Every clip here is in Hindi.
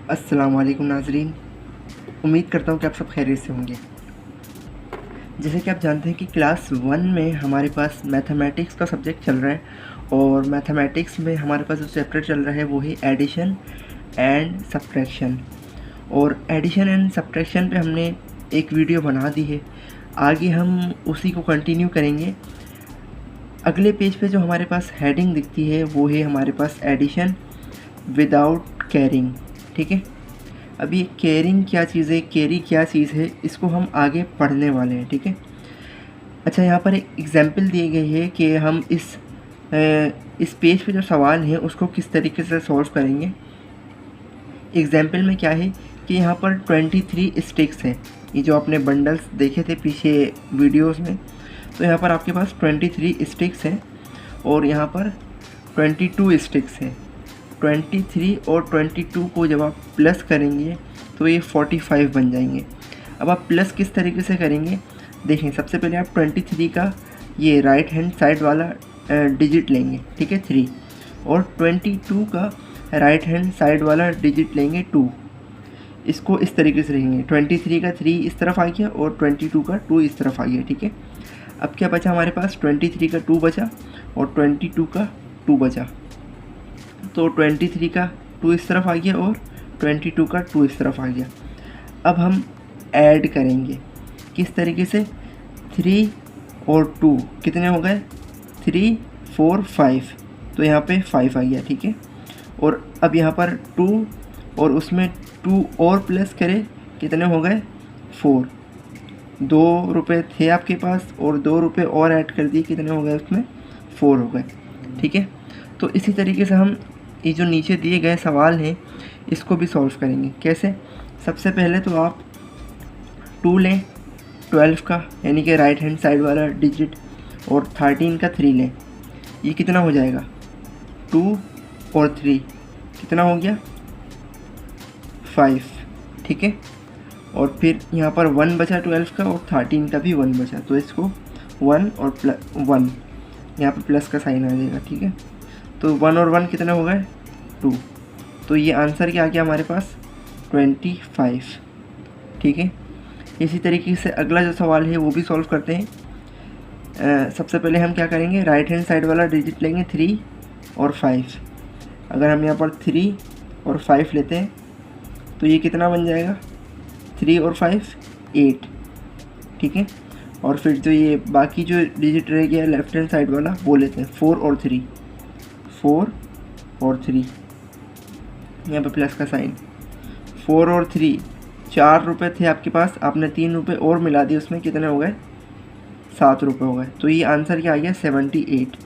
अस्सलाम वालेकुम नाज़रीन। उम्मीद करता हूँ कि आप सब खैरियत से होंगे। जैसे कि आप जानते हैं कि क्लास 1 में हमारे पास मैथमेटिक्स का सब्जेक्ट चल रहा है और मैथमेटिक्स में हमारे पास जो चैप्टर चल रहा है वो है एडिशन एंड सब्ट्रैक्शन। और एडिशन एंड सब्ट्रैक्शन पे हमने एक वीडियो बना दी है, आगे हम उसी को कंटिन्यू करेंगे। अगले पेज पे जो हमारे पास हेडिंग दिखती है वो है हमारे पास एडिशन विदाउट कैरिंग। ठीक है, अभी कैरिंग क्या चीज़ है, कैरी क्या चीज़ है, इसको हम आगे पढ़ने वाले हैं। ठीक है, अच्छा यहाँ पर एक एग्जांपल दिए गए है कि हम इस पेज पे जो सवाल है उसको किस तरीके से सॉल्व करेंगे। एग्जांपल में क्या है कि यहाँ पर 23 स्टिक्स हैं, ये जो आपने बंडल्स देखे थे पीछे वीडियोस में, तो यहाँ पर आपके पास 23 स्टिक्स हैं और यहाँ पर 22 स्टिक्स हैं। 23 और 22 को जब आप प्लस करेंगे तो ये 45 बन जाएंगे। अब आप प्लस किस तरीके से करेंगे देखें। सबसे पहले आप 23 का ये राइट हैंड साइड वाला डिजिट लेंगे, ठीक है 3, और 22 का राइट हैंड साइड वाला डिजिट लेंगे 2। इसको इस तरीके से रहेंगे, 23 का 3 इस तरफ आ गया और 22 का 2 इस तरफ आ गया। ठीक है, अब क्या बचा हमारे पास, 23 का 2 बचा और 22 का 2 बचा। तो 23 का 2 इस तरफ आ गया और 22 का 2 इस तरफ आ गया। अब हम ऐड करेंगे किस तरीके से, 3 और 2 कितने हो गए, 3 4 5, तो यहाँ पे 5 आ गया। ठीक है, और अब यहाँ पर 2 और उसमें 2 और प्लस करें, कितने हो गए 4। 2 रुपये थे आपके पास और 2 रुपये और ऐड कर दिए, कितने हो गए उसमें 4 हो गए। ठीक है, तो इसी तरीके से हम ये जो नीचे दिए गए सवाल हैं इसको भी सॉल्व करेंगे। कैसे, सबसे पहले तो आप 2 लें 12 का, यानी कि राइट हैंड साइड वाला डिजिट, और 13 का 3 लें। ये कितना हो जाएगा, 2 और 3 कितना हो गया 5। ठीक है, और फिर यहाँ पर 1 बचा 12 का और 13 का भी 1 बचा, तो इसको 1 और 1 यहाँ पर प्लस का साइन आ जाएगा। ठीक है, तो 1 और 1 कितने हो गए 2, तो ये आंसर क्या आ गया हमारे पास 25। ठीक है, इसी तरीके से अगला जो सवाल है वो भी सॉल्व करते हैं। सबसे पहले हम क्या करेंगे, राइट हैंड साइड वाला डिजिट लेंगे 3 और 5। अगर हम यहाँ पर 3 और 5 लेते हैं तो ये कितना बन जाएगा, 3 और 5 8। ठीक है, और फिर जो ये बाकी जो डिजिट रह गया लेफ्ट हैंड साइड वाला वो लेते हैं 4 और 3, 4 और 3, यहाँ पे प्लस का साइन। 4 और 3 4 रुपये थे आपके पास, आपने 3 रुपये और मिला दिए, उसमें कितने हो गए 7 रुपये हो गए। तो ये आंसर क्या आ गया 78,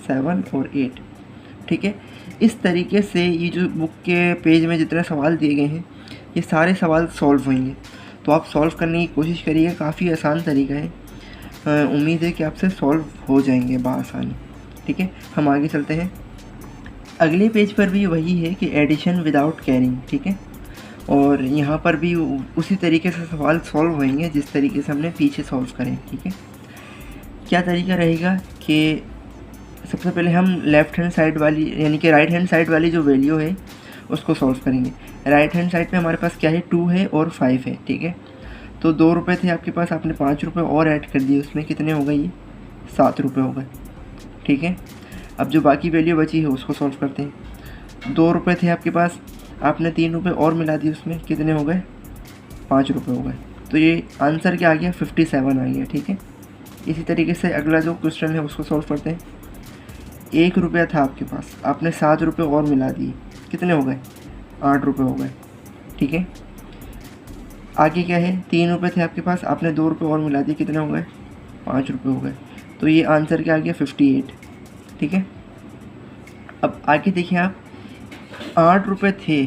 7 और 8। ठीक है, इस तरीके से ये जो बुक के पेज में जितने सवाल दिए गए हैं ये सारे सवाल सॉल्व होंगे। तो आप सॉल्व करने की कोशिश करिए, काफ़ी आसान तरीका है। उम्मीद है कि आपसे सॉल्व हो जाएंगे बआसानी। ठीक है, हम आगे चलते हैं। अगले पेज पर भी वही है कि एडिशन विदाउट कैरिंग। ठीक है, और यहाँ पर भी उसी तरीके से सवाल सॉल्व होंगे जिस तरीके से हमने पीछे सॉल्व करें। ठीक है, क्या तरीका रहेगा कि सबसे पहले हम लेफ़्ट हैंड साइड वाली यानी कि राइट हैंड साइड वाली जो वैल्यू है उसको सॉल्व करेंगे। राइट हैंड साइड पे हमारे पास क्या है 2 है और 5 है। ठीक है, तो 2 रुपये थे आपके पास, आपने 5 रुपये और ऐड कर दिए, उसमें कितने हो गए, ये 7 रुपये हो गए। ठीक है, अब जो बाकी वैल्यू बची है उसको सॉल्व करते हैं। 2 रुपये थे आपके पास, आपने 3 रुपये और मिला दिए, उसमें कितने हो गए 5 रुपये हो गए। तो ये आंसर क्या आ गया 57 आ गया। ठीक है, इसी तरीके से अगला जो क्वेश्चन है उसको सॉल्व करते हैं। 1 रुपया था आपके पास, आपने 7 रुपये और मिला दिए, कितने हो गए 8 रुपये हो गए। ठीक है, आगे क्या है, 3 रुपये थे आपके पास, आपने 2 रुपये और मिला दिए, कितने हो गए 5 रुपये हो गए। तो ये आंसर क्या आ गया 58। ठीक है, अब आगे देखिए आप 8 रुपये थे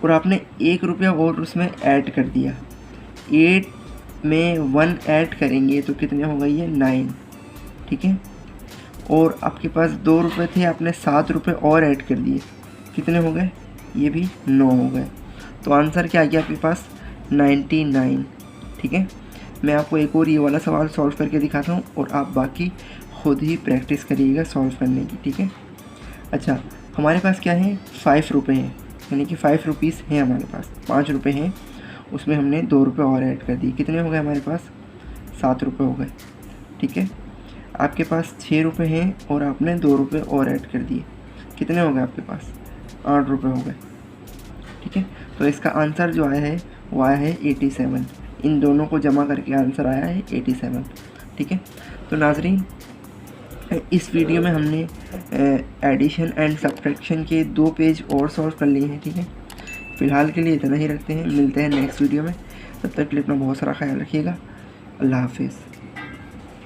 और आपने 1 रुपया और उसमें ऐड कर दिया, 8 में 1 ऐड करेंगे तो कितने हो गए ये 9। ठीक है, और आपके पास 2 रुपये थे, आपने 7 रुपये और ऐड कर दिए, कितने हो गए, ये भी 9 हो गए। तो आंसर क्या आ गया आपके पास 99। ठीक है, मैं आपको एक और ये वाला सवाल सॉल्व करके दिखाता हूँ और आप बाकी खुद ही प्रैक्टिस करिएगा सॉल्व करने की। ठीक है, अच्छा हमारे पास क्या है 5 रुपये हैं, यानी कि 5 रुपीज़ हैं हमारे पास, 5 रुपये हैं, उसमें हमने 2 रुपये और ऐड कर दिए, कितने हो गए हमारे पास, 7 रुपये हो गए। ठीक है, आपके पास 6 रुपये हैं और आपने 2 रुपये और ऐड कर दिए, कितने हो गए आपके पास, 8 रुपये हो गए। ठीक है, तो इसका आंसर जो आया है वो आया है 87। इन दोनों को जमा करके आंसर आया है 87। ठीक है, तो नाजरीन इस वीडियो में हमने एडिशन एंड सब्ट्रैक्शन के 2 पेज और सॉल्व कर लिए हैं। ठीक है, फ़िलहाल के लिए इतना ही रखते हैं, मिलते हैं नेक्स्ट वीडियो में, तब तक के लिए अपना बहुत सारा ख्याल रखिएगा। अल्लाह हाफिज़।